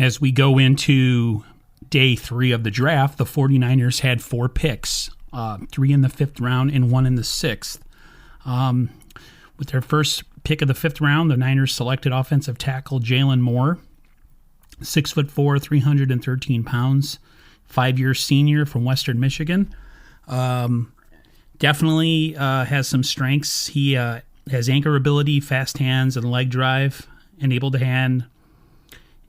As we go into day 3 of the draft, the 49ers had 4 picks, 3 in the 5th round and 1 in the 6th. With their first pick of the 5th round, the Niners selected offensive tackle Jalen Moore, 6'4", 313 pounds, 5-year senior from Western Michigan. Definitely has some strengths. He has anchor ability, fast hands, and leg drive, and able to hand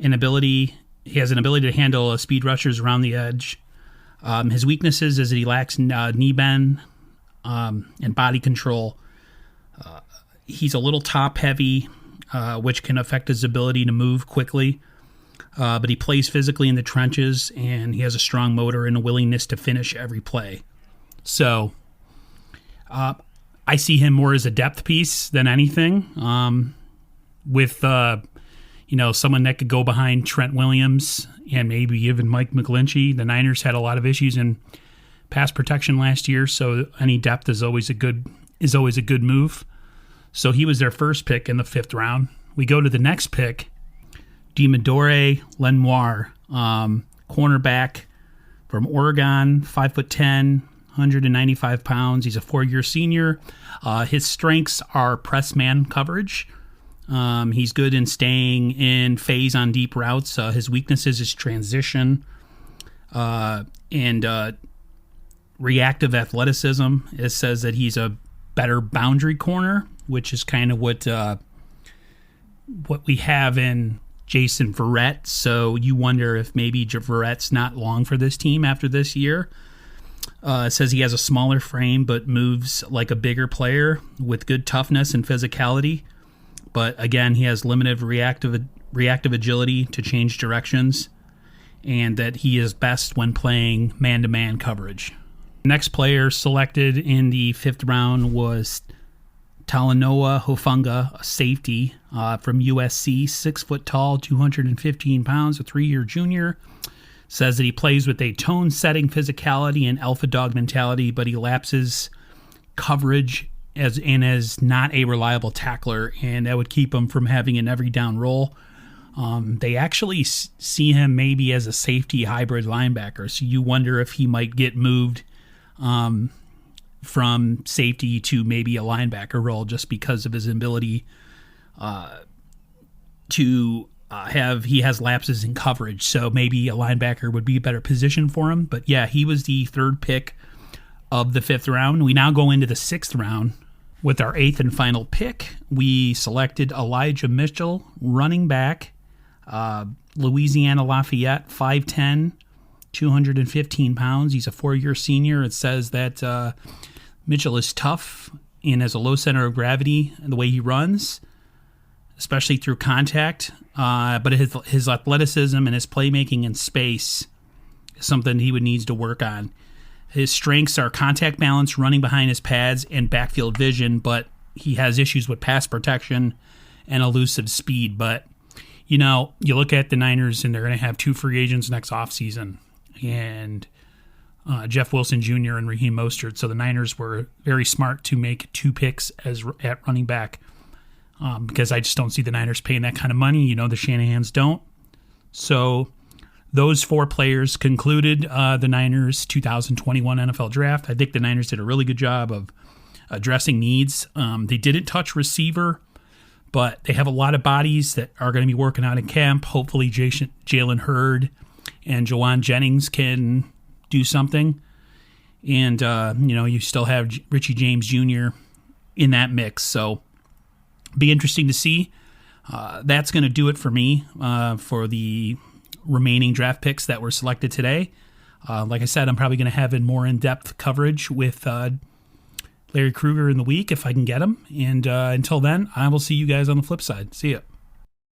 an ability. He has an ability to handle speed rushers around the edge. His weaknesses is that he lacks knee bend and body control. He's a little top heavy, which can affect his ability to move quickly. But he plays physically in the trenches, and he has a strong motor and a willingness to finish every play. So I see him more as a depth piece than anything. With someone that could go behind Trent Williams and maybe even Mike McGlinchey. The Niners had a lot of issues in pass protection last year, so any depth is always a good move. So he was their first pick in the 5th round. We go to the next pick, Midori Lenoir, cornerback from Oregon, 5'10", 195 pounds. He's a 4-year senior. His strengths are press man coverage. He's good in staying in phase on deep routes. His weaknesses is transition and reactive athleticism. It says that he's a better boundary corner, which is kind of what we have in Jason Verrett. So you wonder if maybe Verrett's not long for this team after this year. It says he has a smaller frame but moves like a bigger player with good toughness and physicality. But again, he has limited reactive agility to change directions, and that he is best when playing man-to-man coverage. Next player selected in the 5th round was Talanoa Hufanga, a safety from USC, 6 foot tall, 215 pounds, a 3-year junior. Says that he plays with a tone-setting physicality and alpha dog mentality, but he lapses coverage as not a reliable tackler, and that would keep him from having an every down role. They actually see him maybe as a safety hybrid linebacker, so you wonder if he might get moved from safety to maybe a linebacker role just because of his ability he has lapses in coverage, so maybe a linebacker would be a better position for him. But yeah, he was the 3rd pick of the 5th round. We now go into the 6th round. With our 8th and final pick, we selected Elijah Mitchell, running back, Louisiana Lafayette, 5'10", 215 pounds. He's a 4-year senior. It says that Mitchell is tough and has a low center of gravity in the way he runs, especially through contact. But his athleticism and his playmaking in space is something he would need to work on. His strengths are contact balance, running behind his pads, and backfield vision, but he has issues with pass protection and elusive speed. But, you look at the Niners, and they're going to have 2 free agents next offseason, and Jeff Wilson Jr. and Raheem Mostert. So the Niners were very smart to make 2 picks at running back because I just don't see the Niners paying that kind of money. The Shanahans don't. So those 4 players concluded the Niners 2021 NFL Draft. I think the Niners did a really good job of addressing needs. They didn't touch receiver, but they have a lot of bodies that are going to be working out in camp. Hopefully Jalen Hurd and Jawan Jennings can do something. And, you still have Richie James Jr. in that mix. So be interesting to see. That's going to do it for me for the remaining draft picks that were selected today. Like I said, I'm probably going to have more in-depth coverage with Larry Krueger in the week if I can get him. And until then, I will see you guys on the flip side. See ya.